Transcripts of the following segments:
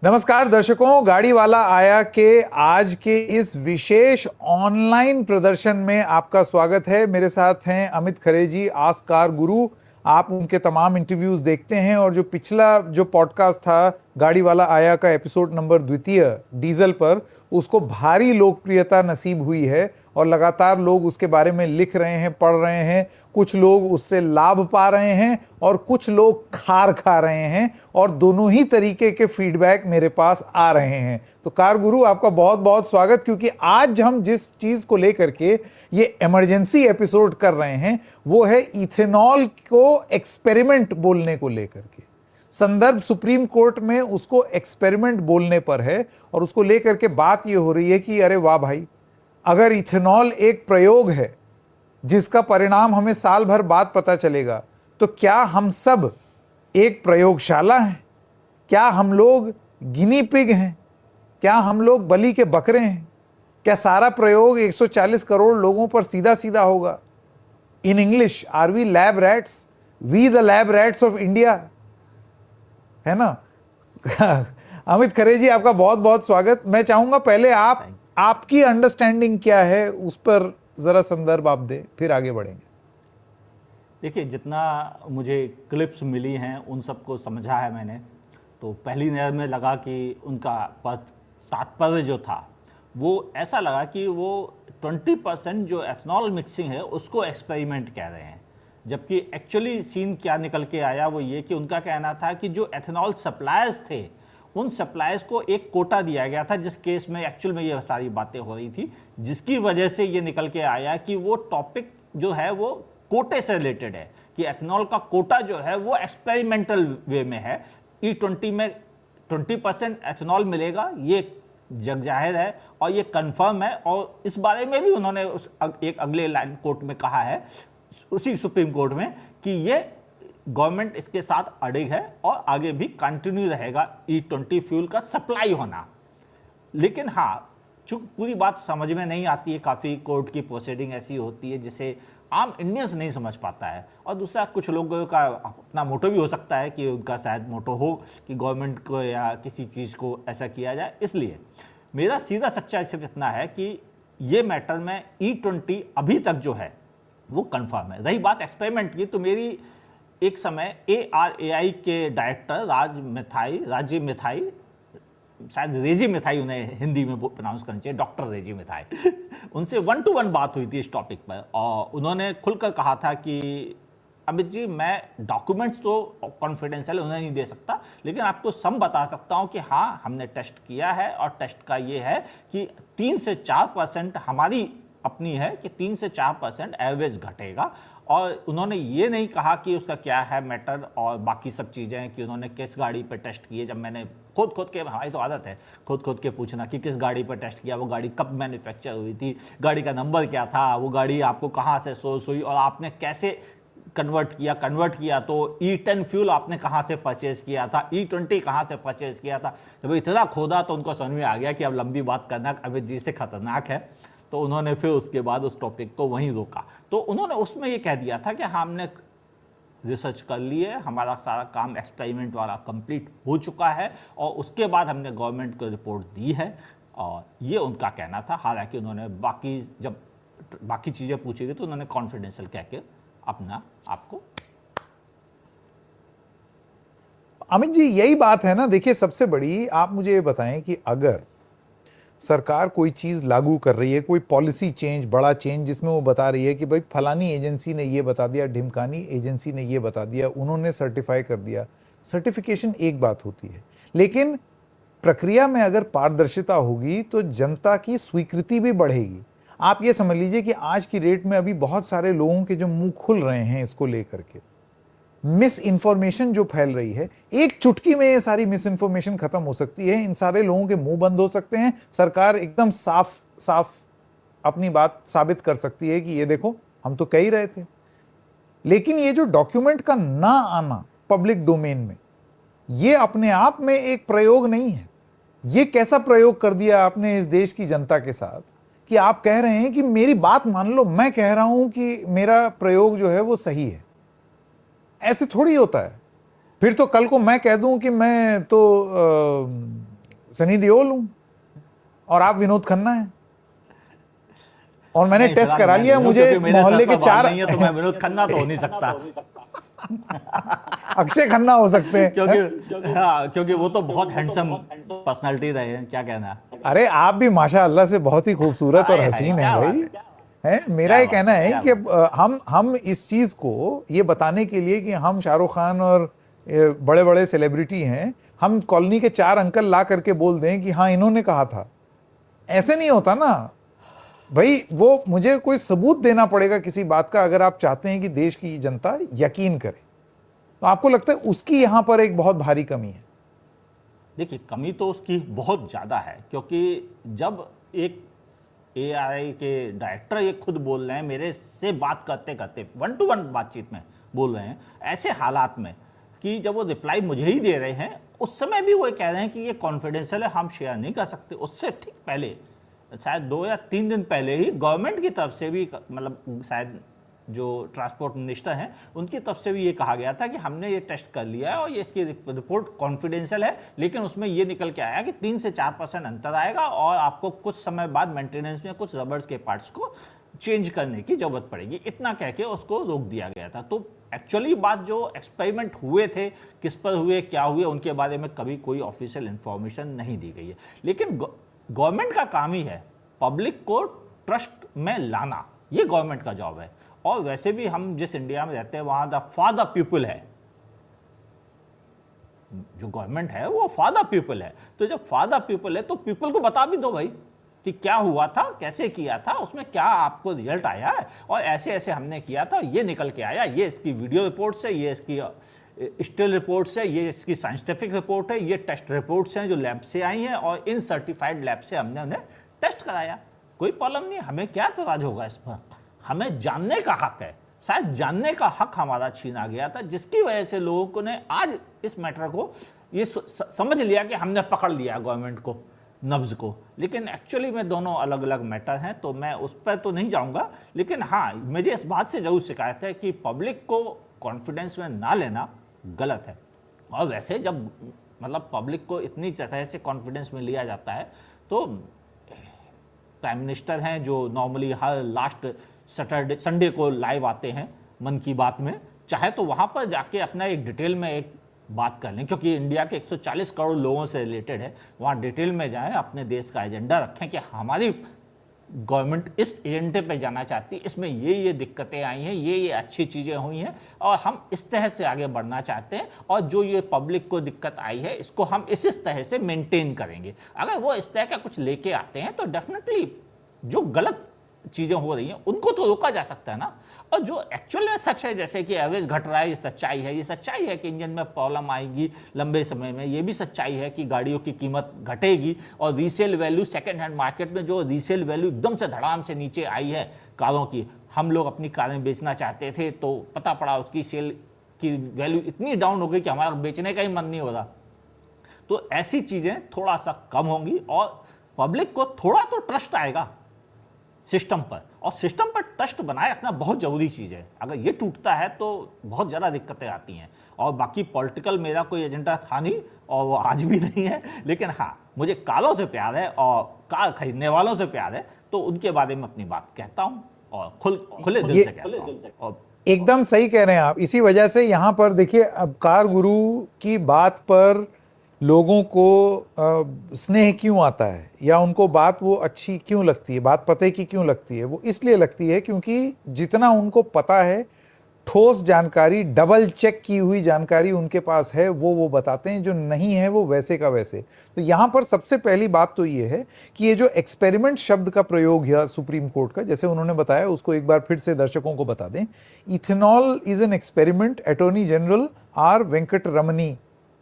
नमस्कार दर्शकों, गाड़ी वाला आया के आज के इस विशेष ऑनलाइन प्रदर्शन में आपका स्वागत है। मेरे साथ हैं अमित खरे जी, आस्क कार गुरु। आप उनके तमाम इंटरव्यूज देखते हैं और जो पिछला पॉडकास्ट था गाड़ी वाला आया का एपिसोड नंबर 2 डीजल पर, उसको भारी लोकप्रियता नसीब हुई है और लगातार लोग उसके बारे में लिख रहे हैं, पढ़ रहे हैं। कुछ लोग उससे लाभ पा रहे हैं और कुछ लोग खार खा रहे हैं और दोनों ही तरीके के फीडबैक मेरे पास आ रहे हैं। तो कार गुरु, आपका बहुत बहुत स्वागत, क्योंकि आज हम जिस चीज को लेकर के ये इमरजेंसी एपिसोड कर रहे हैं वो है इथेनॉल को एक्सपेरिमेंट बोलने को लेकर के। संदर्भ सुप्रीम कोर्ट में उसको एक्सपेरिमेंट बोलने पर है और उसको लेकर के बात ये हो रही है कि अरे वाह भाई, अगर इथेनॉल एक प्रयोग है जिसका परिणाम हमें साल भर बाद पता चलेगा, तो क्या हम सब एक प्रयोगशाला हैं? क्या हम लोग गिनी पिग हैं? क्या हम लोग बलि के बकरे हैं? क्या सारा प्रयोग 140 करोड़ लोगों पर सीधा सीधा होगा? In English, are we lab rats? We the lab rats of India, है ना? अमित खरे जी, आपका बहुत बहुत स्वागत। मैं चाहूंगा पहले आपकी अंडरस्टैंडिंग क्या है उस पर जरा संदर्भ आप दें, फिर आगे बढ़ेंगे। देखिए, जितना मुझे क्लिप्स मिली हैं उन सबको समझा है मैंने, तो पहली नज़र में लगा कि उनका तात्पर्य जो था वो ऐसा लगा कि वो 20% जो एथनॉल मिक्सिंग है उसको एक्सपेरिमेंट कह रहे हैं, जबकि एक्चुअली सीन क्या निकल के आया वो ये कि उनका कहना था कि जो एथनॉल सप्लायर्स थे उन सप्लायर्स को एक कोटा दिया गया था, जिस केस में एक्चुअल में ये सारी बातें हो रही थी, जिसकी वजह से ये निकल के आया कि वो टॉपिक जो है वो कोटे से रिलेटेड है, कि एथनॉल का कोटा जो है वो एक्सपेरिमेंटल वे में है। E20 में 20% एथनॉल मिलेगा, ये जग जाहिर है और ये कंफर्म है। और इस बारे में भी उन्होंने एक अगले लाइन कोर्ट में कहा है, उसी सुप्रीम कोर्ट में, कि ये गवर्नमेंट इसके साथ अड़िग है और आगे भी कंटिन्यू रहेगा E20 फ्यूल का सप्लाई होना। लेकिन हाँ, चूंकि पूरी बात समझ में नहीं आती है, काफ़ी कोर्ट की प्रोसीडिंग ऐसी होती है जिसे आम इंडियंस नहीं समझ पाता है। और दूसरा, कुछ लोगों का अपना मोटो भी हो सकता है कि उनका शायद मोटो हो कि गवर्नमेंट को या किसी चीज़ को ऐसा किया जाए। इसलिए मेरा सीधा सच्चा सिर्फ इतना है कि ये मैटर में E20 अभी तक जो है वो कंफर्म है। रही बात एक्सपेरिमेंट की, तो मेरी एक समय ARAI के डायरेक्टर राजीव मिथाई, शायद रेजी मिथाई उन्हें हिंदी में प्रोनाउंस करना चाहिए, डॉक्टर रेजी मिथाई उनसे 1-to-1 बात हुई थी इस टॉपिक पर, और उन्होंने खुलकर कहा था कि अमित जी, मैं डॉक्यूमेंट्स तो कॉन्फिडेंशियल उन्हें नहीं दे सकता, लेकिन आपको सम बता सकता हूं कि हाँ, हमने टेस्ट किया है और टेस्ट का ये है कि 3 से 4% हमारी अपनी है कि 3 से 4% एवरेज घटेगा। और उन्होंने ये नहीं कहा कि उसका क्या है मैटर और बाकी सब चीज़ें, कि उन्होंने किस गाड़ी पे टेस्ट किए। जब मैंने खुद के, हमारी तो आदत है खुद के पूछना कि किस गाड़ी पे टेस्ट किया, वो गाड़ी कब मैन्युफैक्चर हुई थी, गाड़ी का नंबर क्या था, वो गाड़ी आपको कहाँ से सोर्स हुई और आपने कैसे कन्वर्ट किया तो E10 फ्यूल आपने कहाँ से परचेज किया था, E20 कहाँ से परचेज किया था। जब इतना खोदा तो उनको समझ में आ गया कि अब लंबी बात करना अमित जी से खतरनाक है। तो उन्होंने फिर उसके बाद उस टॉपिक को वहीं रोका। तो उन्होंने उसमें ये कह दिया था कि हमने रिसर्च कर ली है, हमारा सारा काम एक्सपेरिमेंट वाला कंप्लीट हो चुका है और उसके बाद हमने गवर्नमेंट को रिपोर्ट दी है, और ये उनका कहना था। हालांकि उन्होंने जब बाकी चीज़ें पूछी गई तो उन्होंने कॉन्फिडेंशियल कह के अपना आपको। अमित जी, यही बात है ना। देखिए, सबसे बड़ी आप मुझे ये बताएं कि अगर सरकार कोई चीज लागू कर रही है, कोई पॉलिसी चेंज, बड़ा चेंज, जिसमें वो बता रही है कि भाई फलानी एजेंसी ने ये बता दिया, ढिमकानी एजेंसी ने ये बता दिया, उन्होंने सर्टिफाई कर दिया। सर्टिफिकेशन एक बात होती है, लेकिन प्रक्रिया में अगर पारदर्शिता होगी तो जनता की स्वीकृति भी बढ़ेगी। आप ये समझ लीजिए कि आज की डेट में अभी बहुत सारे लोगों के जो मुंह खुल रहे हैं इसको लेकर के, मिस इन्फॉर्मेशन जो फैल रही है, एक चुटकी में ये सारी मिस इन्फॉर्मेशन खत्म हो सकती है। इन सारे लोगों के मुंह बंद हो सकते हैं। सरकार एकदम साफ अपनी बात साबित कर सकती है कि ये देखो, हम तो कह ही रहे थे। लेकिन ये जो डॉक्यूमेंट का ना आना पब्लिक डोमेन में, ये अपने आप में एक प्रयोग नहीं है। ये कैसा प्रयोग कर दिया आपने इस देश की जनता के साथ कि आप कह रहे हैं कि मेरी बात मान लो, मैं कह रहा हूं कि मेरा प्रयोग जो है वो सही है। ऐसे थोड़ी होता है। फिर तो कल को मैं कह दूं कि मैं तो सनी देओल हूं और आप विनोद खन्ना है, और मैंने नहीं, टेस्ट फिलहाल करा मैं लिया, नहीं हूं, मुझे क्योंकि मेरे मोहल्ले सर के पर बाल 4 नहीं है, तो मैं विनोद खन्ना तो हो नहीं सकता। अक्षय खन्ना हो सकते हैं। क्योंकि हाँ, क्योंकि वो तो बहुत हैंडसम पर्सनालिटी रहे हैं, क्या कहना है। अरे आप भी माशाअल्लाह से बहुत ही खूबसूरत और हाय हाय, हसीन है क्या भाई। बात है मेरा क्या ये बात कहना है, है क्या कि बात हम इस चीज को ये बताने के लिए कि हम शाहरुख खान और बड़े बड़े सेलिब्रिटी हैं, हम कॉलोनी के 4 अंकल ला करके बोल दें कि हाँ इन्होंने कहा था, ऐसे नहीं होता ना भाई। वो मुझे कोई सबूत देना पड़ेगा किसी बात का, अगर आप चाहते हैं कि देश की जनता यकीन करे। तो आपको लगता है उसकी यहां पर एक बहुत भारी कमी है? देखिए, कमी तो उसकी बहुत ज़्यादा है, क्योंकि जब एक एआई के डायरेक्टर ये खुद बोल रहे हैं, मेरे से बात करते करते 1 to 1 बातचीत में बोल रहे हैं, ऐसे हालात में कि जब वो रिप्लाई मुझे ही दे रहे हैं, उस समय भी वो कह रहे हैं कि ये कॉन्फिडेंशियल है, हम शेयर नहीं कर सकते। उससे ठीक पहले, शायद 2 या 3 दिन पहले ही गवर्नमेंट की तरफ से भी, मतलब शायद जो ट्रांसपोर्ट मिनिस्टर हैं उनकी तरफ से भी ये कहा गया था कि हमने ये टेस्ट कर लिया है और ये इसकी रिपोर्ट कॉन्फिडेंशियल है, लेकिन उसमें ये निकल के आया कि 3 से 4% अंतर आएगा और आपको कुछ समय बाद मेंटेनेंस में कुछ रबर्स के पार्ट्स को चेंज करने की जरूरत पड़ेगी। इतना कह के उसको रोक दिया गया था। तो एक्चुअली बात, जो एक्सपेरिमेंट हुए थे, किस पर हुए, क्या हुए, उनके बारे में कभी कोई ऑफिशियल इंफॉर्मेशन नहीं दी गई है। लेकिन गवर्नमेंट का काम ही है पब्लिक को ट्रस्ट में लाना, ये गवर्नमेंट का जॉब है। और वैसे भी हम जिस इंडिया में रहते हैं वहां द फॉर द पीपल है, जो गवर्नमेंट है वो फॉर द पीपल है। तो जब फॉर द पीपल है तो पीपल को बता भी दो भाई कि क्या हुआ था, कैसे किया था, उसमें क्या आपको रिजल्ट आया है, और ऐसे ऐसे हमने किया था, ये निकल के आया, ये इसकी वीडियो रिपोर्ट्स है, ये इसकी स्टिल रिपोर्ट्स है, ये इसकी साइंटिफिक रिपोर्ट है, ये टेस्ट रिपोर्ट्स हैं जो लैब से आई हैं, और इन सर्टिफाइड लैब से हमने उन्हें टेस्ट कराया। कोई प्रॉब्लम नहीं, हमें क्या एतराज होगा इस पर। हमें जानने का हक है, शायद जानने का हक हमारा छीना गया था, जिसकी वजह से लोगों ने आज इस मैटर को ये समझ लिया कि हमने पकड़ लिया गवर्नमेंट को, नब्ज को। लेकिन एक्चुअली में दोनों अलग अलग मैटर हैं, तो मैं उस पर तो नहीं जाऊंगा। लेकिन हाँ, मुझे इस बात से जरूर शिकायत है कि पब्लिक को कॉन्फिडेंस में ना लेना गलत है। और वैसे जब मतलब पब्लिक को इतनी तरह से कॉन्फिडेंस में लिया जाता है, तो प्राइम मिनिस्टर हैं जो normally her last Saturday Sunday को लाइव आते हैं मन की बात में, चाहे तो वहाँ पर जाके अपना एक डिटेल में एक बात कर लें, क्योंकि इंडिया के 140 करोड़ लोगों से रिलेटेड है। वहाँ डिटेल में जाएं, अपने देश का एजेंडा रखें कि हमारी गवर्नमेंट इस एजेंडे पे जाना चाहती है, इसमें ये दिक्कतें आई हैं, ये अच्छी चीज़ें हुई हैं, और हम इस तरह से आगे बढ़ना चाहते हैं, और जो ये पब्लिक को दिक्कत आई है इसको हम इस तरह से मेंटेन करेंगे। अगर वो इस तरह का कुछ लेके आते हैं तो डेफिनेटली जो गलत चीज़ें हो रही हैं उनको तो रोका जा सकता है ना। और जो एक्चुअल में सच है, जैसे कि एवरेज घट रहा है, ये सच्चाई है। ये सच्चाई है कि इंजन में प्रॉब्लम आएगी लंबे समय में, ये भी सच्चाई है कि गाड़ियों की कीमत घटेगी, और resale value, second hand market में जो रीसेल वैल्यू एकदम से धड़ाम से नीचे आई है कारों की, हम लोग अपनी कारें बेचना चाहते थे तो पता पड़ा उसकी सेल की वैल्यू इतनी डाउन हो गई कि हमारा बेचने का ही मन नहीं हो रहा। तो ऐसी चीज़ें थोड़ा सा कम होंगी और पब्लिक को थोड़ा तो ट्रस्ट आएगा सिस्टम पर, और सिस्टम पर ट्रस्ट बनाए रखना बहुत ज़रूरी चीज़ है। अगर ये टूटता है तो बहुत ज़्यादा दिक्कतें आती हैं। और बाकी पॉलिटिकल मेरा कोई एजेंडा था नहीं और वो आज भी नहीं है, लेकिन हाँ, मुझे कारों से प्यार है और कार खरीदने वालों से प्यार है, तो उनके बारे में अपनी बात कहता हूँ और खुले दिल से कहता हूँ। और एकदम सही कह रहे हैं आप। इसी वजह से यहाँ पर देखिए, अब कार गुरु की बात पर लोगों को स्नेह क्यों आता है, या उनको बात वो अच्छी क्यों लगती है, बात पते की क्यों लगती है? वो इसलिए लगती है क्योंकि जितना उनको पता है, ठोस जानकारी, डबल चेक की हुई जानकारी उनके पास है, वो बताते हैं। जो नहीं है वो वैसे का वैसे। तो यहाँ पर सबसे पहली बात तो ये है कि ये जो एक्सपेरिमेंट शब्द का प्रयोग है सुप्रीम कोर्ट का, जैसे उन्होंने बताया, उसको एक बार फिर से दर्शकों को बता दें। Ethanol is an experiment. Attorney general R Venkataramani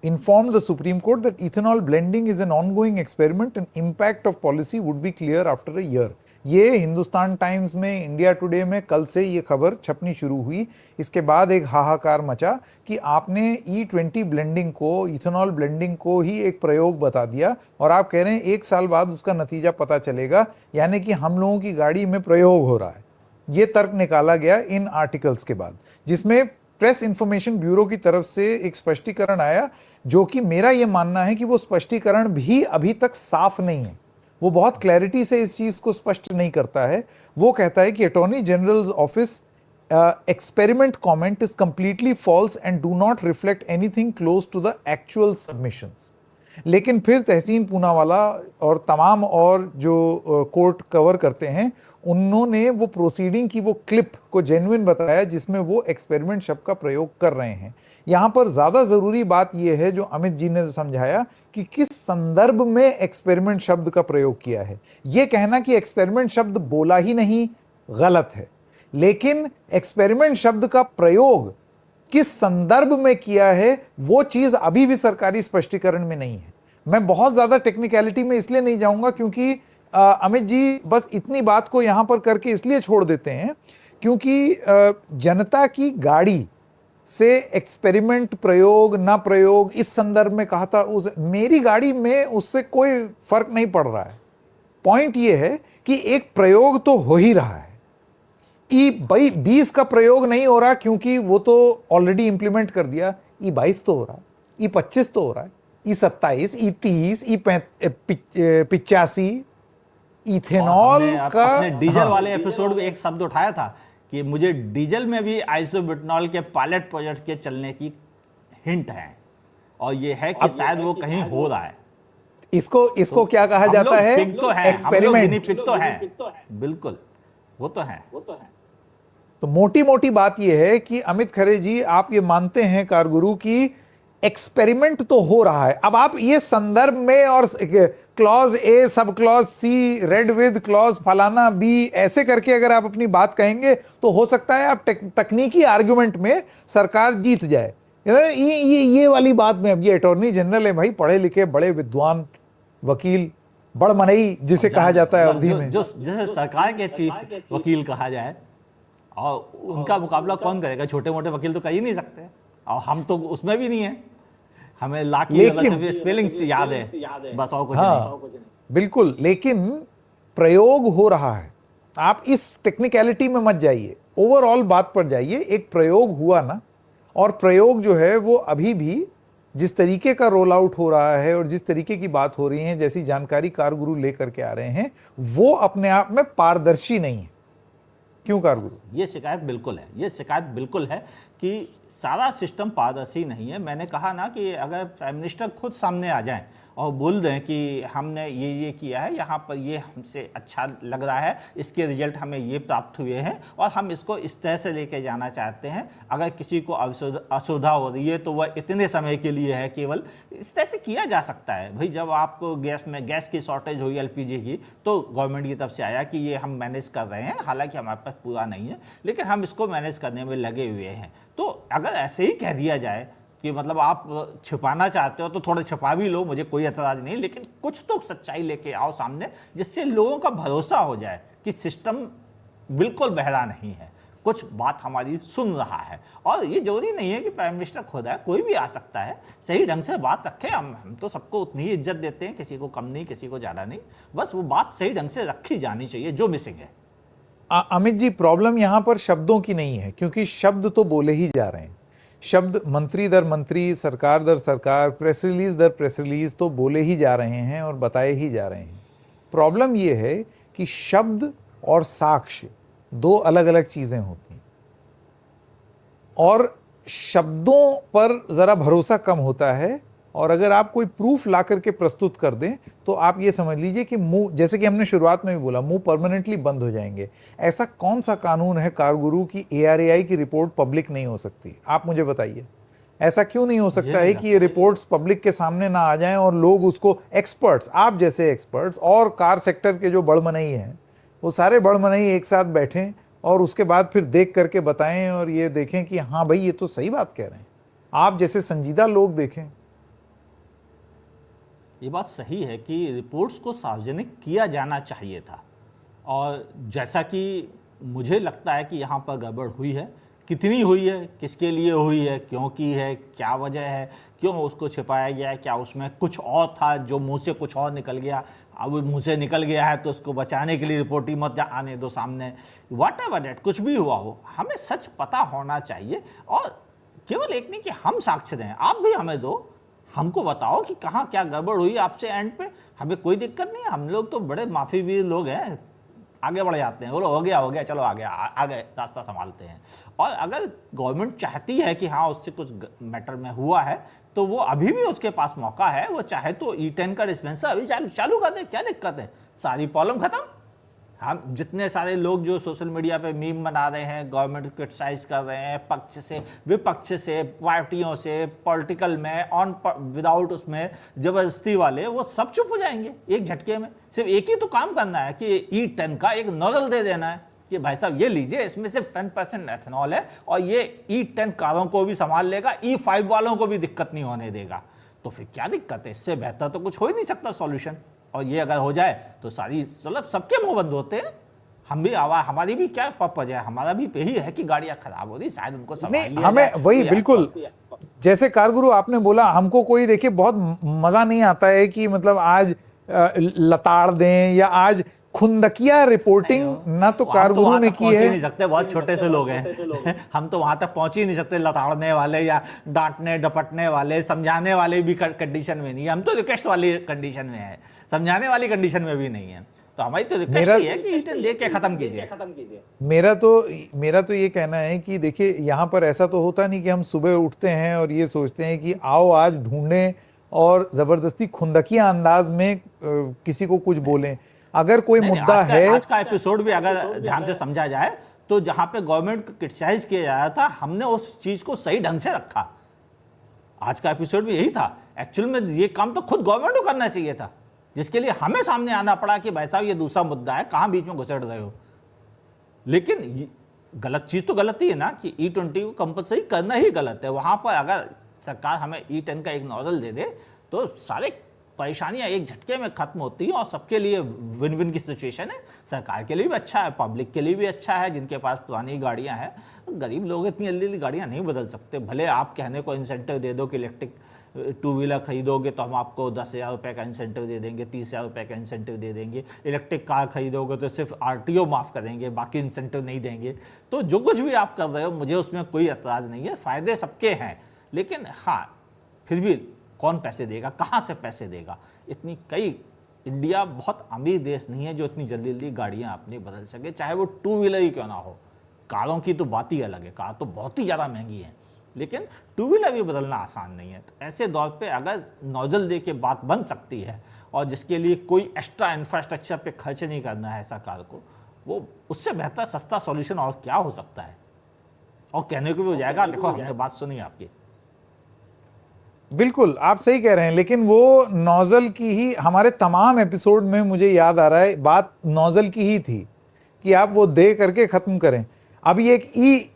informed the Supreme Court that ethanol blending is an ongoing experiment and impact of policy would be clear after a year. ये हिंदुस्तान टाइम्स में, इंडिया टुडे में कल से ये खबर छपनी शुरू हुई। इसके बाद एक हाहाकार मचा कि आपने E20 ब्लेंडिंग को, इथेनॉल ब्लेंडिंग को ही एक प्रयोग बता दिया, और आप कह रहे हैं 1 साल बाद उसका नतीजा पता चलेगा, यानी कि हम लोगों की गाड़ी में प्रयोग हो रहा है। ये तर्क निकाला गया इन आर्टिकल्स के बाद, जिसमें प्रेस इंफॉर्मेशन ब्यूरो की तरफ से एक स्पष्टीकरण आया, जो कि मेरा यह मानना है कि वो स्पष्टीकरण भी अभी तक साफ नहीं है, वो बहुत क्लैरिटी से इस चीज को स्पष्ट नहीं करता है। वो कहता है कि attorney general office experiment comment is completely false and do not reflect anything close to the actual submissions। लेकिन फिर तहसीन पूनावाला और तमाम और जो कोर्ट कवर करते हैं, उन्होंने वो प्रोसीडिंग की वो क्लिप को जेन्युइन बताया जिसमें वो एक्सपेरिमेंट शब्द का प्रयोग कर रहे हैं। यहाँ पर ज़्यादा ज़रूरी बात यह है जो अमित जी ने समझाया कि किस संदर्भ में एक्सपेरिमेंट शब्द का प्रयोग किया है। ये कहना कि एक्सपेरिमेंट शब्द बोला ही नहीं गलत है, लेकिन एक्सपेरिमेंट शब्द का प्रयोग किस संदर्भ में किया है वो चीज अभी भी सरकारी स्पष्टीकरण में नहीं है। मैं बहुत ज्यादा टेक्निकलिटी में इसलिए नहीं जाऊंगा क्योंकि अमित जी बस इतनी बात को यहां पर करके इसलिए छोड़ देते हैं क्योंकि जनता की गाड़ी से एक्सपेरिमेंट प्रयोग ना प्रयोग इस संदर्भ में कहा था, उस मेरी गाड़ी में उससे कोई फर्क नहीं पड़ रहा है। पॉइंट ये है कि एक प्रयोग तो हो ही रहा है। E20 का प्रयोग नहीं हो रहा क्योंकि वो तो ऑलरेडी इंप्लीमेंट कर दिया। E22 तो हो रहा है, E25 तो हो रहा है, E27, E30, E85 इथेनॉल का। अपने डीजल वाले एपिसोड में एक शब्द उठाया था कि मुझे डीजल में भी आइसोब्यूटेनॉल के पायलट प्रोजेक्ट के चलने की हिंट है, और ये है कि शायद वो कहीं हो रहा है। इसको क्या कहा जाता है? एक्सपेरिमेंट तो है, बिल्कुल वो तो है। तो मोटी मोटी बात यह है कि अमित खरे जी, आप ये मानते हैं कारगुरु की एक्सपेरिमेंट तो हो रहा है। अब आप ये संदर्भ में और clause A sub clause C read with clause फलाना बी ऐसे करके अगर आप अपनी बात कहेंगे तो हो सकता है आप तकनीकी आर्गुमेंट में सरकार जीत जाए। ये वाली बात में, अब ये अटॉर्नी जनरल है भाई, पढ़े लिखे बड़े विद्वान वकील, बड़मनई जिसे कहा जाता है अवधि में, जो जैसे सरकार के चीफ वकील कहा जाए, और उनका मुकाबला कौन करेगा? छोटे मोटे वकील तो कर ही नहीं सकते, और हम तो उसमें भी नहीं है। हमें लाख की स्पेलिंग याद है बस, और कुछ नहीं। बिल्कुल, लेकिन प्रयोग हो रहा है। आप इस टेक्निकलिटी में मत जाइए, ओवरऑल बात पर जाइए। एक प्रयोग हुआ ना, और प्रयोग जो है वो अभी भी जिस तरीके का रोल आउट हो रहा है और जिस तरीके की बात हो रही है, जैसी जानकारी कारगुरु लेकर के आ रहे हैं, वो अपने आप में पारदर्शी नहीं है। क्यों कारगुरु? ये शिकायत बिल्कुल है, ये शिकायत बिल्कुल है कि सारा सिस्टम पारदर्शी नहीं है। मैंने कहा ना कि अगर प्राइम मिनिस्टर खुद सामने आ जाएं और बोल दें कि हमने ये किया है, यहाँ पर ये हमसे अच्छा लग रहा है, इसके रिजल्ट हमें ये प्राप्त हुए हैं और हम इसको इस तरह से लेके जाना चाहते हैं। अगर किसी को असुविधा हो रही है तो वह इतने समय के लिए है, केवल इस तरह से किया जा सकता है। भाई जब आपको गैस की शॉर्टेज हुई एलपीजी की, तो गवर्नमेंट की तरफ से आया कि ये हम मैनेज कर रहे हैं, हालांकि हमारे पास पूरा नहीं है लेकिन हम इसको मैनेज करने में लगे हुए हैं। तो अगर ऐसे ही कह दिया जाए कि मतलब आप छिपाना चाहते हो तो थोड़ा छिपा भी लो, मुझे कोई एतराज नहीं, लेकिन कुछ तो सच्चाई लेके आओ सामने, जिससे लोगों का भरोसा हो जाए कि सिस्टम बिल्कुल बहरा नहीं है, कुछ बात हमारी सुन रहा है। और ये जरूरी नहीं है कि प्राइम मिनिस्टर खुद है, कोई भी आ सकता है, सही ढंग से बात रखे। हम तो सबको उतनी ही इज्जत देते हैं, किसी को कम नहीं, किसी को ज़्यादा नहीं, बस वो बात सही ढंग से रखी जानी चाहिए। जो मिसिंग है अमित जी, प्रॉब्लम यहां पर शब्दों की नहीं है, क्योंकि शब्द तो बोले ही जा रहे हैं। शब्द मंत्री दर मंत्री, सरकार दर सरकार, प्रेस रिलीज दर प्रेस रिलीज तो बोले ही जा रहे हैं और बताए ही जा रहे हैं। प्रॉब्लम यह है कि शब्द और साक्ष्य दो अलग अलग चीजें होती हैं, और शब्दों पर जरा भरोसा कम होता है। और अगर आप कोई प्रूफ ला करके प्रस्तुत कर दें तो आप ये समझ लीजिए कि मुंह, जैसे कि हमने शुरुआत में भी बोला, मुंह परमानेंटली बंद हो जाएंगे। ऐसा कौन सा कानून है कारगुरु की ARAI की रिपोर्ट पब्लिक नहीं हो सकती? आप मुझे बताइए, ऐसा क्यों नहीं हो सकता है कि ये रिपोर्ट्स पब्लिक के सामने ना आ जाएं और लोग उसको, एक्सपर्ट्स, आप जैसे एक्सपर्ट्स और कार सेक्टर के जो बड़मनई हैं, वो सारे बड़मनई एक साथ बैठें और उसके बाद फिर देख करके बताएं और ये देखें कि हाँ भाई ये तो सही बात कह रहे हैं। आप जैसे संजीदा लोग देखें। ये बात सही है कि रिपोर्ट्स को सार्वजनिक किया जाना चाहिए था, और जैसा कि मुझे लगता है कि यहाँ पर गड़बड़ हुई है कितनी हुई है, किसके लिए हुई है, क्यों की है, क्या वजह है, क्यों उसको छिपाया गया है, क्या उसमें कुछ और था जो मुंह से कुछ और निकल गया, अब वो मुंह से निकल गया है तो उसको बचाने के लिए रिपोर्ट ही मत आने दो सामने। वट एवर डेट, कुछ भी हुआ हो, हमें सच पता होना चाहिए। और केवल एक नहीं कि हम साक्ष्य दें, आप भी हमें दो, हमको बताओ कि कहाँ क्या गड़बड़ हुई आपसे एंड पे। हमें कोई दिक्कत नहीं है, हम लोग तो बड़े माफी वीर लोग हैं, आगे बढ़ जाते हैं, बोलो हो गया चलो आगे आगे रास्ता संभालते हैं। और अगर गवर्नमेंट चाहती है कि हाँ उससे कुछ मैटर में हुआ है, तो वो अभी भी उसके पास मौका है, वो चाहे तो E10 का डिस्पेंसर अभी चालू कर दे, क्या दिक्कत है, सारी प्रॉब्लम खत्म। हम जितने सारे लोग जो सोशल मीडिया पे मीम बना रहे हैं, गवर्नमेंट को क्रिटिसाइज कर रहे हैं, पक्ष से विपक्ष से, पार्टियों से, पॉलिटिकल में, ऑन विदाउट उसमें जबरदस्ती वाले, वो सब चुप हो जाएंगे एक झटके में। सिर्फ एक ही तो काम करना है कि E10 का एक नोजल दे देना है कि भाई साहब ये लीजिए, इसमें सिर्फ 10% एथेनॉल है और ये E10 कारों को भी संभाल लेगा, E5 वालों को भी दिक्कत नहीं होने देगा। तो फिर क्या दिक्कत है, इससे बेहतर तो कुछ हो ही नहीं सकता सॉल्यूशन। और ये अगर हो जाए तो सारी मतलब सबके मुंह बंद होते हैं। हम भी हमारी भी क्या पर्पज है, हमारा भी यही है कि गाड़ियां खराब हो रही, शायद उनको संभाल नहीं, लिया हमें जाए। वही तो बिल्कुल, जैसे कारगुरु आपने बोला, हमको कोई देखिए बहुत मजा नहीं आता है कि मतलब आज लताड़ दें या आज खुंदकिया रिपोर्टिंग ना तो कारगुरु ने की पहुंच ही है। नहीं सकते, बहुत छोटे से लोग हैं हम तो वहां तक पहुंच ही नहीं सकते, लताड़ने वाले या डांटने डपटने वाले, समझाने वाले भी कंडीशन में नहीं है। हम तो रिक्वेस्ट वाली कंडीशन में है, समझाने वाली कंडीशन में भी नहीं है। तो हमारी तो रिक्वेस्ट ही है कि E10 लेके खत्म कीजिए। मेरा तो ये कहना है कि देखिए यहाँ पर ऐसा तो होता नहीं कि हम सुबह उठते हैं और ये सोचते हैं कि आओ आज ढूंढें और जबरदस्ती खुंदकिया अंदाज में किसी को कुछ बोलें। अगर कोई मुद्दा है, आज का एपिसोड भी अगर ध्यान से समझा जाए तो जहां पे गवर्नमेंट को क्रिटिसाइज किया जा रहा था, हमने उस चीज को सही ढंग से रखा। आज का एपिसोड भी यही था। एक्चुअल में ये काम तो खुद गवर्नमेंट को करना चाहिए था, जिसके लिए हमें सामने आना पड़ा कि भाई साहब ये दूसरा मुद्दा है, कहां बीच में घुसेड़ रहे हो। लेकिन गलत चीज तो गलत ही है ना कि E20 को कंपलसरी करना ही गलत है। वहां पर अगर सरकार हमें E10 का एक नॉजल दे दे तो सारे परेशानियां एक झटके में खत्म होती हैं और सबके लिए विन विन की सिचुएशन है। सरकार के लिए भी अच्छा है, पब्लिक के लिए भी अच्छा है, जिनके पास पुरानी गाड़ियां हैं। गरीब लोग इतनी जल्दी गाड़ियां नहीं बदल सकते। भले आप कहने को इंसेंटिव दे दो कि इलेक्ट्रिक 2 व्हीलर खरीदोगे तो हम आपको 10,000 रुपये का इंसेंटिव दे देंगे, 30,000 रुपये का इंसेंटिव दे देंगे। इलेक्ट्रिक कार खरीदोगे तो सिर्फ RTO माफ़ करेंगे, बाकी इंसेंटिव नहीं देंगे। तो जो कुछ भी आप कर रहे हो, मुझे उसमें कोई एतराज़ नहीं है, फ़ायदे सबके हैं। लेकिन हाँ, फिर भी कौन पैसे देगा, कहाँ से पैसे देगा? इतनी कई इंडिया बहुत अमीर देश नहीं है जो इतनी जल्दी जल्दी गाड़ियाँ अपनी बदल सके, चाहे वो 2 व्हीलर ही क्यों ना हो। कारों की तो बात ही अलग है, कार तो बहुत ही ज़्यादा महंगी है, लेकिन 2 व्हीलर भी बदलना आसान नहीं है। तो ऐसे दौर पे अगर नोजल दे के बात बन सकती है और जिसके लिए कोई एक्स्ट्रा इंफ्रास्ट्रक्चर पे खर्च नहीं करना है सरकार को, वो उससे बेहतर सस्ता सॉल्यूशन और क्या हो सकता है। और कहने को भी हो जाएगा, देखो हमने बात सुनी आपकी, बिल्कुल आप सही कह रहे हैं, लेकिन वो नोजल की ही हमारे तमाम एपिसोड में मुझे याद आ रहा है बात नोजल की ही थी कि आप वो दे करके खत्म करें। अभी एक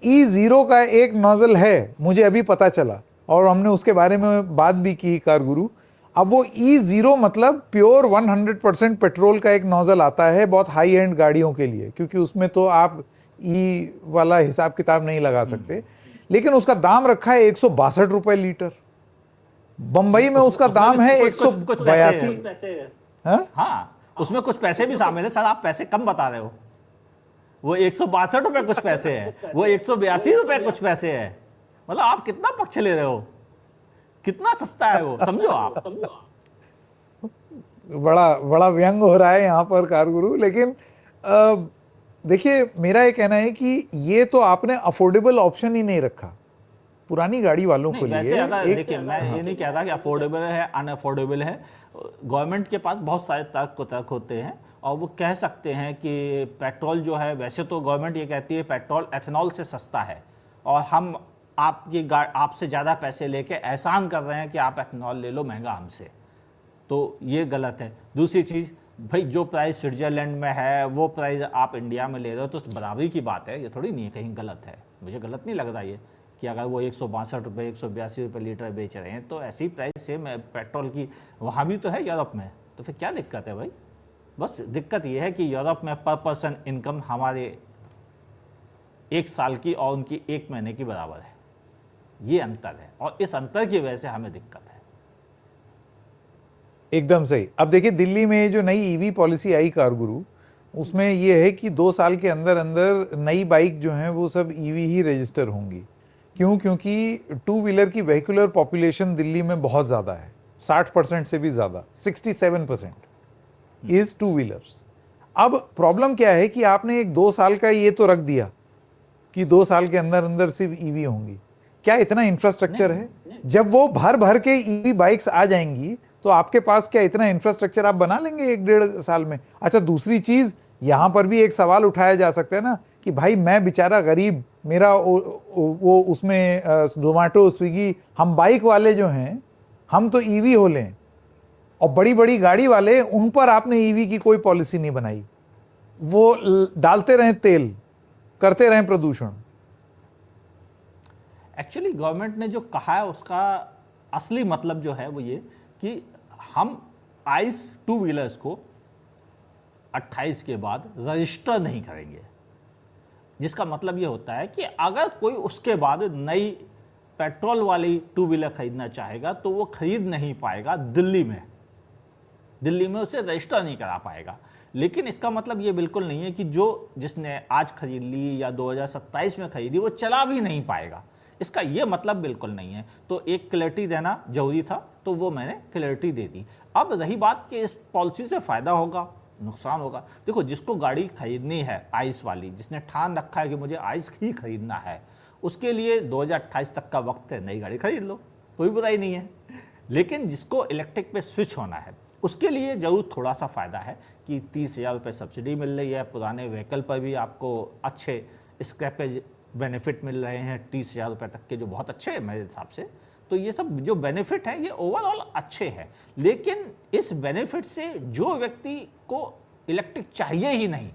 E0 का एक नोजल है, मुझे अभी पता चला और हमने उसके बारे में बात भी की कारगुरु। अब वो E0 मतलब प्योर 100% पेट्रोल का एक नोजल आता है बहुत हाई एंड गाड़ियों के लिए, क्योंकि उसमें तो आप ई वाला हिसाब किताब नहीं लगा सकते। लेकिन उसका दाम रखा है 162 रुपए लीटर। बंबई में उसका दाम है 182। हाँ, उसमें कुछ पैसे भी शामिल है। सर आप पैसे कम बता रहे हो, वो 162 रुपए कुछ पैसे है, वो 182 रुपए कुछ पैसे है। मतलब आप कितना पक्ष ले रहे हो, कितना सस्ता है वो, समझो आप। बड़ा व्यंग हो रहा है यहाँ पर कारगुरु। लेकिन देखिए मेरा ये कहना है कि ये तो आपने अफोर्डेबल ऑप्शन ही नहीं रखा पुरानी गाड़ी वालों को लिए। अगर देखिए, मैं ये नहीं कहता कि अफोर्डेबल है अनअफोर्डेबल है। गवर्नमेंट के पास बहुत सारे तर्क होते हैं और वो कह सकते हैं कि पेट्रोल जो है, वैसे तो गवर्नमेंट ये कहती है पेट्रोल एथेनॉल से सस्ता है और हम आपसे ज़्यादा पैसे लेके एहसान कर रहे हैं कि आप एथेनॉल ले लो महंगा हमसे, तो ये गलत है। दूसरी चीज़, भाई जो प्राइस स्विट्जरलैंड में है वो प्राइस आप इंडिया में ले रहे हो तो बराबरी की बात है, ये थोड़ी नहीं है कहीं गलत है। मुझे गलत नहीं लग रहा ये कि अगर वो 162 रुपये 182 रुपये लीटर बेच रहे हैं तो ऐसी प्राइस सेम पेट्रोल की वहाँ भी तो है यूरोप में, तो फिर क्या दिक्कत है भाई? बस दिक्कत ये है कि यूरोप में पर पर्सन इनकम हमारे 1 साल की और उनकी 1 महीने की बराबर है। ये अंतर है और इस अंतर की वजह से हमें दिक्कत है। एकदम सही। अब देखिए दिल्ली में जो नई ईवी पॉलिसी आई कार गुरु, उसमें ये है कि 2 साल के अंदर अंदर नई बाइक जो हैं वो सब ईवी ही रजिस्टर होंगी। क्यों? क्योंकि टू व्हीलर की वेहिकुलर पॉपुलेशन दिल्ली में बहुत ज़्यादा है, 60% से भी ज़्यादा, 67% इज टू व्हीलर्स। अब प्रॉब्लम क्या है कि आपने एक 2 साल का ये तो रख दिया कि 2 साल के अंदर अंदर सिर्फ ईवी होंगी। क्या इतना इंफ्रास्ट्रक्चर है? जब वो भर भर के ईवी बाइक्स आ जाएंगी तो आपके पास क्या इतना इंफ्रास्ट्रक्चर आप बना लेंगे 1-1.5 साल में? अच्छा, दूसरी चीज यहां पर भी एक सवाल उठाया जा सकता है ना कि भाई मैं बेचारा गरीब, मेरा वो उसमें जोमेटो स्विगी, हम बाइक वाले जो हैं हम तो ईवी हो लें, और बड़ी बड़ी गाड़ी वाले, उन पर आपने ईवी की कोई पॉलिसी नहीं बनाई। वो डालते रहें तेल, करते रहें प्रदूषण। एक्चुअली गवर्नमेंट ने जो कहा है उसका असली मतलब जो है वो ये कि हम आइस टू व्हीलर्स को 28 के बाद रजिस्टर नहीं करेंगे। जिसका मतलब ये होता है कि अगर कोई उसके बाद नई पेट्रोल वाली टू व्हीलर खरीदना चाहेगा तो वो खरीद नहीं पाएगा दिल्ली में उसे रजिस्टर नहीं करा पाएगा। लेकिन इसका मतलब ये बिल्कुल नहीं है कि जिसने आज खरीद ली या 2027 में खरीदी वो चला भी नहीं पाएगा। इसका ये मतलब बिल्कुल नहीं है। तो एक क्लैरिटी देना जरूरी था, तो वो मैंने क्लैरिटी दे दी। अब रही बात कि इस पॉलिसी से फ़ायदा होगा, नुकसान होगा। देखो, जिसको गाड़ी खरीदनी है आइस वाली, जिसने ठान रखा है कि मुझे आइस ही खरीदना है, उसके लिए 2028 तक का वक्त है, नई गाड़ी खरीद लो, कोई बुराई नहीं है। लेकिन जिसको इलेक्ट्रिक पे स्विच होना है उसके लिए ज़रूर थोड़ा सा फ़ायदा है कि 30,000 रुपये सब्सिडी मिल रही है। पुराने व्हीकल पर भी आपको अच्छे स्क्रैपेज बेनिफिट मिल रहे हैं 30,000 रुपये तक के, जो बहुत अच्छे हैं मेरे हिसाब से। तो ये सब जो बेनिफिट हैं ये ओवरऑल अच्छे हैं। लेकिन इस बेनिफिट से जो व्यक्ति को इलेक्ट्रिक चाहिए ही नहीं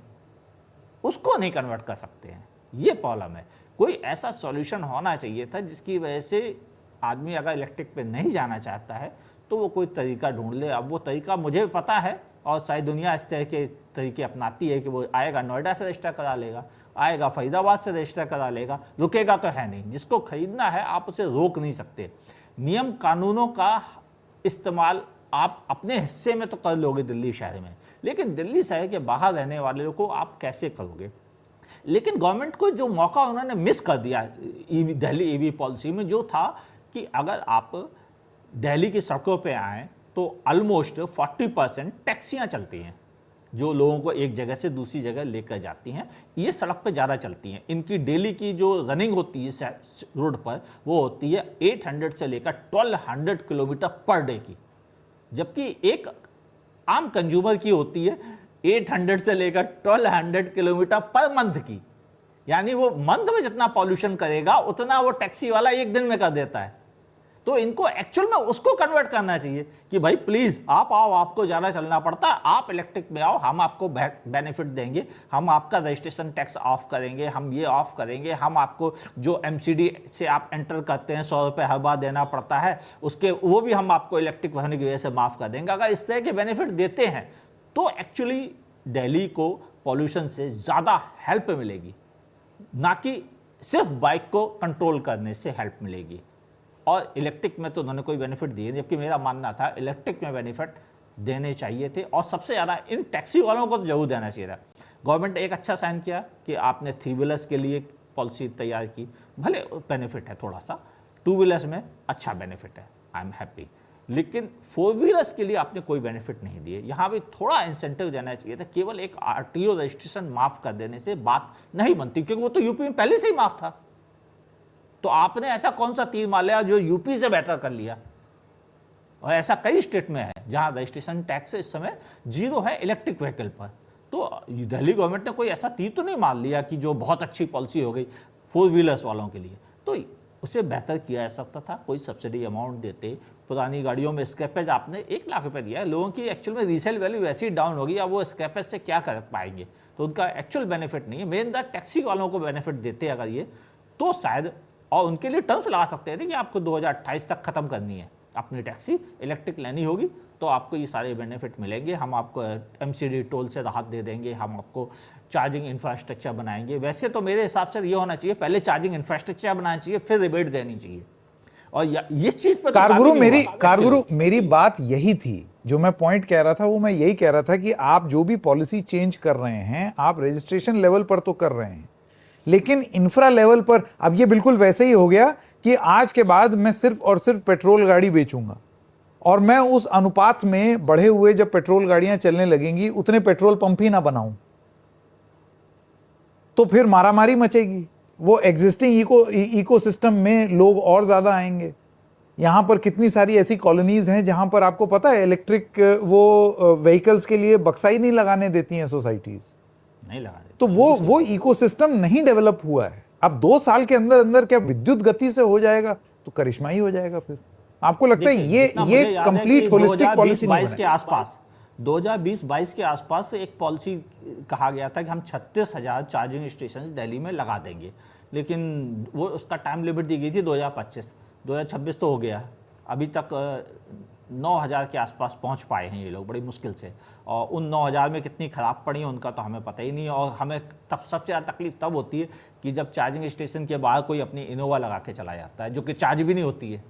उसको नहीं कन्वर्ट कर सकते हैं, ये प्रॉब्लम है। कोई ऐसा सॉल्यूशन होना चाहिए था जिसकी वजह से आदमी अगर इलेक्ट्रिक पे नहीं जाना चाहता है तो वो कोई तरीका ढूंढ ले। अब वो तरीका मुझे पता है और सारी दुनिया इस तरह के तरीके अपनाती है कि वो आएगा नोएडा से रजिस्टर करा लेगा, आएगा फरीदाबाद से रजिस्टर करा लेगा, रुकेगा तो है नहीं। जिसको खरीदना है आप उसे रोक नहीं सकते। नियम कानूनों का इस्तेमाल आप अपने हिस्से में तो कर लोगे दिल्ली शहर में, लेकिन दिल्ली शहर के बाहर रहने वाले को आप कैसे करोगे? लेकिन गवर्नमेंट को जो मौका उन्होंने मिस कर दिया दिल्ली ईवी पॉलिसी में, जो था कि अगर आप दिल्ली की सड़कों पे आएँ तो ऑलमोस्ट 40% टैक्सियाँ चलती हैं जो लोगों को एक जगह से दूसरी जगह लेकर जाती हैं। ये सड़क पे ज़्यादा चलती हैं। इनकी डेली की जो रनिंग होती है रोड पर वो होती है 800 से लेकर 1200 किलोमीटर पर डे की, जबकि एक आम कंज्यूमर की होती है 800 से लेकर 1200 किलोमीटर पर मंथ की। यानी वो मंथ में जितना पॉल्यूशन करेगा उतना वो टैक्सी वाला एक दिन में कर देता है। तो इनको एक्चुअल में उसको कन्वर्ट करना चाहिए कि भाई प्लीज़ आप आओ, आपको ज़्यादा चलना पड़ता है, आप इलेक्ट्रिक में आओ, हम आपको बेनिफिट देंगे, हम आपका रजिस्ट्रेशन टैक्स ऑफ करेंगे, हम ये ऑफ करेंगे, हम आपको जो MCD से आप एंटर करते हैं 100 रुपये हर बार देना पड़ता है उसके, वो भी हम आपको इलेक्ट्रिक होने की वजह से माफ़ कर देंगे। अगर इस तरह के बेनिफिट देते हैं तो एक्चुअली दिल्ली को पॉल्यूशन से ज़्यादा हेल्प मिलेगी, ना कि सिर्फ बाइक को कंट्रोल करने से हेल्प मिलेगी। और इलेक्ट्रिक में तो उन्होंने कोई बेनिफिट दिए नहीं, जबकि मेरा मानना था इलेक्ट्रिक में बेनिफिट देने चाहिए थे, और सबसे ज़्यादा इन टैक्सी वालों को तो जरूर देना चाहिए था। गवर्नमेंट ने एक अच्छा साइन किया कि आपने 3 व्हीलर्स के लिए पॉलिसी तैयार की, भले बेनिफिट है थोड़ा सा, 2 व्हीलर्स में अच्छा बेनिफिट है, आई एम हैप्पी। लेकिन 4 व्हीलर्स के लिए आपने कोई बेनिफिट नहीं दिए। यहाँ भी थोड़ा इंसेंटिव देना चाहिए था। केवल एक RTO रजिस्ट्रेशन माफ़ कर देने से बात नहीं बनती, क्योंकि वो तो यूपी में पहले से ही माफ़ था। तो आपने ऐसा कौन सा तीर मार लिया जो यूपी से बेटर कर लिया? और ऐसा कई स्टेट में है जहां रजिस्ट्रेशन टैक्स इस समय 0 है इलेक्ट्रिक व्हीकल पर। तो दिल्ली गवर्नमेंट ने कोई ऐसा तीर तो नहीं मार लिया कि जो बहुत अच्छी पॉलिसी हो गई 4 व्हीलर्स वालों के लिए। तो उसे बेहतर किया जा सकता था, कोई सब्सिडी अमाउंट देते। पुरानी गाड़ियों में स्क्रैपेज आपने 1 लाख रुपए दिया है, लोगों की एक्चुअल में रीसेल वैल्यू वैसे ही डाउन होगी, अब वो स्क्रैपेज से क्या कर पाएंगे? तो उनका एक्चुअल बेनिफिट नहीं है। मेन टैक्सी वालों को बेनिफिट देते अगर ये, तो शायद, और उनके लिए टर्म्स लगा सकते थे कि आपको 2028 तक खत्म करनी है अपनी टैक्सी, इलेक्ट्रिक लेनी होगी तो आपको ये सारे बेनिफिट मिलेंगे। हम आपको एमसीडी टोल से राहत दे देंगे, हम आपको चार्जिंग इंफ्रास्ट्रक्चर बनाएंगे। वैसे तो मेरे हिसाब से ये होना चाहिए, पहले चार्जिंग इंफ्रास्ट्रक्चर बनाना चाहिए, फिर रिबेट देनी चाहिए। और इस चीज पर तो कारगुरु मेरी बात यही थी, जो मैं पॉइंट कह रहा था वो मैं यही कह रहा था कि आप जो भी पॉलिसी चेंज कर रहे हैं, आप रजिस्ट्रेशन लेवल पर तो कर रहे हैं, लेकिन इंफ्रा लेवल पर अब ये बिल्कुल वैसे ही हो गया कि आज के बाद मैं सिर्फ और सिर्फ पेट्रोल गाड़ी बेचूंगा, और मैं उस अनुपात में बढ़े हुए जब पेट्रोल गाड़ियां चलने लगेंगी उतने पेट्रोल पंप ही ना बनाऊं, तो फिर मारामारी मचेगी। वो एग्जिस्टिंग इकोसिस्टम में लोग और ज्यादा आएंगे। यहां पर कितनी सारी ऐसी कॉलोनीज हैं जहां पर आपको पता है इलेक्ट्रिक वो व्हीकल्स के लिए बक्साई नहीं लगाने देती हैं सोसाइटीज, नहीं लगा देती। तो वो इकोसिस्टम नहीं डेवलप हुआ है। अब 2 साल के अंदर अंदर क्या विद्युत गति से हो जाएगा तो करिश्मा ही हो जाएगा। फिर आपको लगता है ये कंप्लीट होलिस्टिक पॉलिसी नहीं के आसपास 2020-22 के आसपास एक पॉलिसी कहा गया था कि हम 36,000 चार्जिंग स्टेशन दिल्ली में लगा देंगे, लेकिन वो उसका टाइम लिमिट दी गई थी 2025 तो हो गया। अभी तक 9,000 के आसपास पहुंच पाए हैं ये लोग बड़ी मुश्किल से, और उन 9,000 में कितनी ख़राब पड़ी उनका तो हमें पता ही नहीं। और हमें तब सबसे ज़्यादा तकलीफ तब होती है कि जब चार्जिंग स्टेशन के बाहर कोई अपनी इनोवा लगा के चला जाता है, जो कि चार्ज भी नहीं होती है,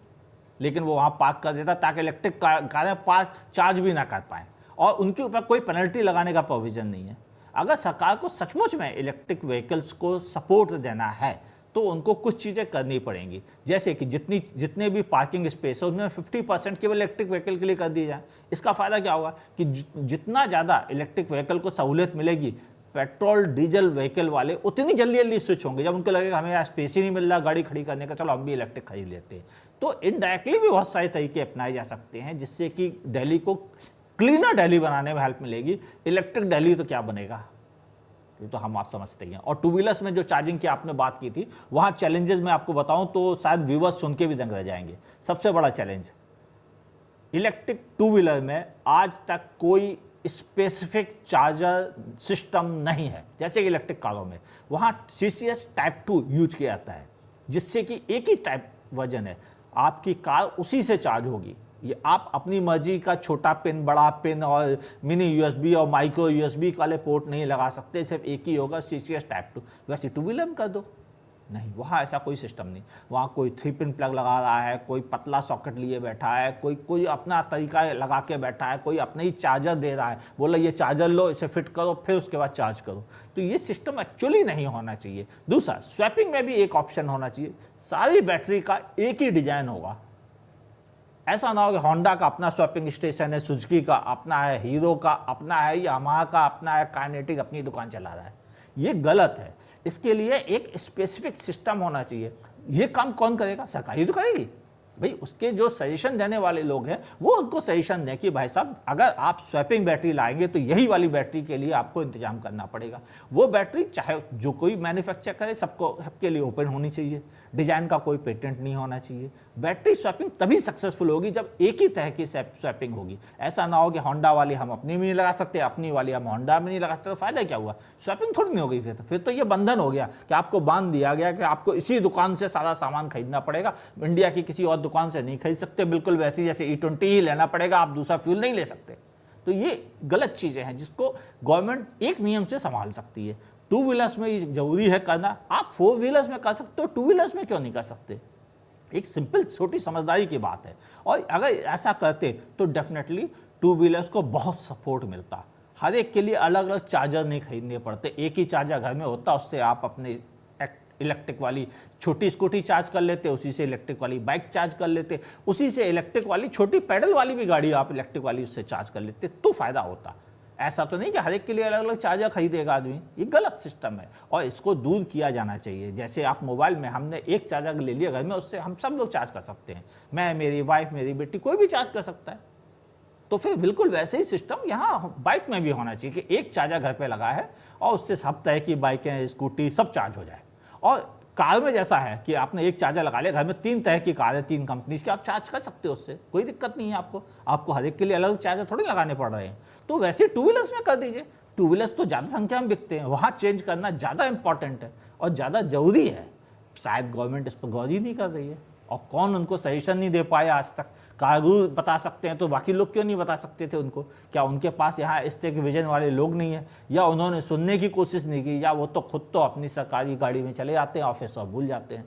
लेकिन वो वहाँ पार्क कर देता ताकि इलेक्ट्रिक कारें चार्ज भी ना कर पाएँ, और उनके ऊपर कोई पेनल्टी लगाने का प्रोविज़न नहीं है। अगर सरकार को सचमुच में इलेक्ट्रिक व्हीकल्स को सपोर्ट देना है तो उनको कुछ चीज़ें करनी पड़ेंगी, जैसे कि जितने भी पार्किंग स्पेस है उनमें 50% केवल इलेक्ट्रिक व्हीकल के लिए कर दी जाए। इसका फ़ायदा क्या होगा कि जितना ज़्यादा इलेक्ट्रिक व्हीकल को सहूलियत मिलेगी, पेट्रोल डीजल व्हीकल वाले उतनी जल्दी स्विच होंगे। जब उनको लगेगा हमें यहाँ स्पेस ही नहीं मिल रहा गाड़ी खड़ी करने का, चलो हम भी इलेक्ट्रिक खरीद लेते हैं। तो इनडायरेक्टली भी बहुत सारे तरीके अपनाए जा सकते हैं जिससे कि दिल्ली को क्लीनर दिल्ली बनाने में हेल्प मिलेगी। इलेक्ट्रिक दिल्ली तो क्या बनेगा, ये तो हम आप समझते हैं। और टू व्हीलर्स में जो चार्जिंग की आपने बात की थी, वहाँ चैलेंजेस मैं आपको बताऊं तो शायद व्यूवर्स सुन के भी दंग रह जाएंगे। सबसे बड़ा चैलेंज, इलेक्ट्रिक टू व्हीलर में आज तक कोई स्पेसिफिक चार्जर सिस्टम नहीं है, जैसे कि इलेक्ट्रिक कारों में। वहाँ CCS टाइप 2 यूज किया जाता है, जिससे कि एक ही टाइप वर्जन है, आपकी कार उसी से चार्ज होगी। ये आप अपनी मर्जी का छोटा पिन, बड़ा पिन और मिनी USB और माइक्रो USB वाले पोर्ट नहीं लगा सकते, सिर्फ एक ही होगा CCS टाइप 2। वैसे टू व्हीलर में कर दो, नहीं, वहाँ ऐसा कोई सिस्टम नहीं। वहाँ कोई 3 पिन प्लग लगा रहा है, कोई पतला सॉकेट लिए बैठा है, कोई अपना तरीका लगा के बैठा है, कोई अपना ही चार्जर दे रहा है, बोला ये चार्जर लो, इसे फिट करो, फिर उसके बाद चार्ज करो। तो ये सिस्टम एक्चुअली नहीं होना चाहिए। दूसरा, स्वैपिंग में भी एक ऑप्शन होना चाहिए। सारी बैटरी का एक ही डिजाइन होगा, ऐसा ना हो कि होंडा का अपना स्वैपिंग स्टेशन है, सुजुकी का अपना है, हीरो का अपना है, यामाहा का अपना है, काइनेटिक अपनी दुकान चला रहा है। ये गलत है। इसके लिए एक स्पेसिफिक सिस्टम होना चाहिए। ये काम कौन करेगा? सरकार ही तो करेगी भाई। उसके जो सजेशन देने वाले लोग हैं वो उनको सजेशन दें कि भाई साहब अगर आप स्वैपिंग बैटरी लाएंगे तो यही वाली बैटरी के लिए आपको इंतजाम करना पड़ेगा। वो बैटरी चाहे जो कोई मैन्युफैक्चर करे सबके लिए ओपन होनी चाहिए, डिजाइन का कोई पेटेंट नहीं होना चाहिए। बैटरी स्वैपिंग तभी सक्सेसफुल होगी जब एक ही तरह की स्वैपिंग होगी। ऐसा ना हो कि होंडा वाली हम अपनी में नहीं लगा सकते, अपनी वाली हम होंडा में नहीं लगा सकते, तो फायदा क्या हुआ? स्वैपिंग थोड़ी नहीं होगी। फिर तो ये बंधन हो गया कि आपको बांध दिया गया कि आपको इसी दुकान से सारा सामान खरीदना पड़ेगा, इंडिया की किसी और दुकान से नहीं खरीद सकते। बिल्कुल वैसी जैसे E20 ही लेना पड़ेगा, आप दूसरा फ्यूल नहीं ले सकते। तो ये गलत चीजें हैं जिसको गवर्नमेंट एक नियम से संभाल सकती है। टू व्हीलर्स में ये जरूरी है करना, आप 4 व्हीलर्स में कर सकते हो, टू व्हीलर्स में क्यों नहीं कर सकते? एक सिंपल छोटी समझदारी की बात है। और अगर ऐसा करते तो डेफिनेटली टू व्हीलर्स को बहुत सपोर्ट मिलता। हर एक के लिए अलग अलग चार्जर नहीं खरीदने पड़ते, एक ही चार्जर घर में होता, उससे आप अपने इलेक्ट्रिक वाली छोटी स्कूटी चार्ज कर लेते, उसी से इलेक्ट्रिक वाली बाइक चार्ज कर लेते, उसी से इलेक्ट्रिक वाली छोटी पैडल वाली भी गाड़ी आप इलेक्ट्रिक वाली उससे चार्ज कर लेते, तो फायदा होता। ऐसा तो नहीं कि हर एक के लिए अलग अलग चार्जर खरीदेगा आदमी। ये गलत सिस्टम है और इसको दूर किया जाना चाहिए। जैसे आप मोबाइल में हमने एक चार्जर ले लिया घर में, उससे हम सब लोग चार्ज कर सकते हैं, मैं, मेरी वाइफ, मेरी बेटी, कोई भी चार्ज कर सकता है। तो फिर बिल्कुल वैसे ही सिस्टम यहाँ बाइक में भी होना चाहिए कि एक चार्जर घर पे लगा है और उससे सब तरह की बाइकें, स्कूटी सब चार्ज हो जाए। और कार में जैसा है कि आपने एक चार्जर लगा लिया, घर में 3 तरह की कार है, 3 कंपनीज की, आप चार्ज कर सकते हो, उससे कोई दिक्कत नहीं है। आपको हर एक के लिए अलग चार्जर थोड़ी लगाने पड़ रहे हैं। तो वैसे टू व्हीलर्स में कर दीजिए। टू व्हीलर्स तो ज़्यादा संख्या में बिकते हैं, वहाँ चेंज करना ज़्यादा इंपॉर्टेंट है और ज़्यादा जरूरी है। शायद गवर्नमेंट इस पर गौर ही नहीं कर रही है और कौन उनको सजेशन नहीं दे पाया आज तक? कारगुरु बता सकते हैं तो बाकी लोग क्यों नहीं बता सकते थे उनको? क्या उनके पास यहाँ इस तरह के विजन वाले लोग नहीं है, या उन्होंने सुनने की कोशिश नहीं की, या वो तो खुद तो अपनी सरकारी गाड़ी में चले जाते हैं ऑफिस और भूल जाते हैं?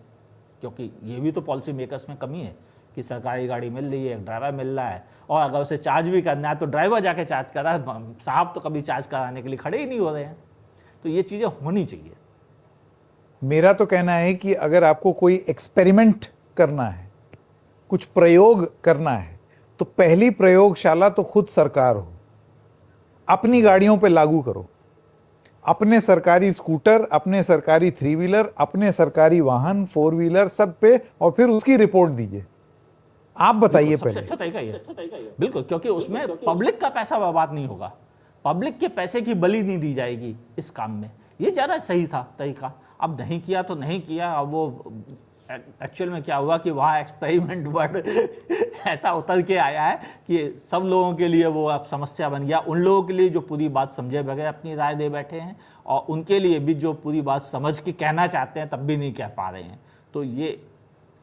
क्योंकि ये भी तो पॉलिसी मेकर्स में कमी है कि सरकारी गाड़ी मिल रही है, एक ड्राइवर मिल रहा है, और अगर उसे चार्ज भी करना है तो ड्राइवर जाके चार्ज कर रहा है, साहब तो कभी चार्ज कराने के लिए खड़े ही नहीं हो रहे हैं। तो ये चीज़ें होनी चाहिए। मेरा तो कहना है कि अगर आपको कोई एक्सपेरिमेंट करना है, कुछ प्रयोग करना है, तो पहली प्रयोगशाला तो खुद सरकार हो। अपनी गाड़ियों पे लागू करो, अपने सरकारी स्कूटर, अपने सरकारी 3 व्हीलर, अपने सरकारी वाहन 4 व्हीलर सब पे, और फिर उसकी रिपोर्ट दीजिए। आप बताइए सबसे पहले। अच्छा तरीका ये है। बिल्कुल, क्योंकि उसमें पब्लिक का पैसा बर्बाद नहीं होगा, पब्लिक के पैसे की बलि नहीं दी जाएगी इस काम में। ये ज़्यादा सही था तरीका। अब नहीं किया तो नहीं किया। अब वो एक्चुअल में क्या हुआ कि वहाँ एक्सपेरिमेंट वर्ड ऐसा उतर के आया है कि सब लोगों के लिए वो अब समस्या बन गया। उन लोगों के लिए जो पूरी बात समझे बगैर अपनी राय दे बैठे हैं, और उनके लिए भी जो पूरी बात समझ के कहना चाहते हैं तब भी नहीं कह पा रहे हैं। तो ये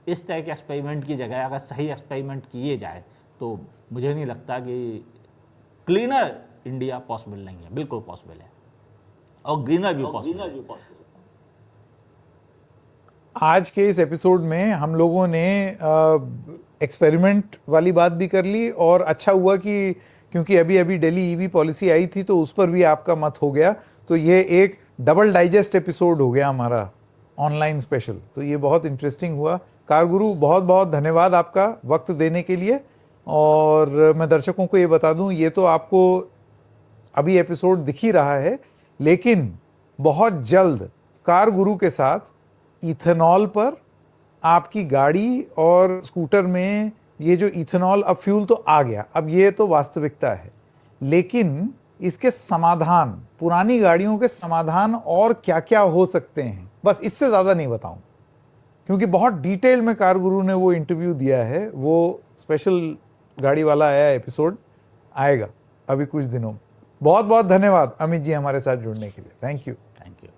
इस तरह के एक्सपेरिमेंट की जगह अगर सही एक्सपेरिमेंट किए जाए तो मुझे नहीं लगता कि क्लीनर इंडिया पॉसिबल नहीं है। बिल्कुल पॉसिबल है, और ग्रीनर भी पॉसिबल है। आज के इस एपिसोड में हम लोगों ने एक्सपेरिमेंट वाली बात भी कर ली, और अच्छा हुआ कि क्योंकि अभी अभी दिल्ली ईवी पॉलिसी आई थी तो उस पर भी आपका मत हो गया, तो ये एक डबल डाइजेस्ट एपिसोड हो गया हमारा ऑनलाइन स्पेशल। तो ये बहुत इंटरेस्टिंग हुआ। कारगुरु, बहुत बहुत धन्यवाद आपका वक्त देने के लिए। और मैं दर्शकों को ये बता दूं, ये तो आपको अभी एपिसोड दिख ही रहा है, लेकिन बहुत जल्द कारगुरु के साथ इथेनॉल पर आपकी गाड़ी और स्कूटर में ये जो इथेनॉल, अब फ्यूल तो आ गया, अब ये तो वास्तविकता है, लेकिन इसके समाधान, पुरानी गाड़ियों के समाधान और क्या क्या हो सकते हैं, बस इससे ज़्यादा नहीं बताऊं, क्योंकि बहुत डिटेल में कारगुरु ने वो इंटरव्यू दिया है। वो स्पेशल गाड़ी वाला आया एपिसोड आएगा अभी कुछ दिनों में। बहुत बहुत धन्यवाद अमित जी हमारे साथ जुड़ने के लिए। Thank you. Thank you.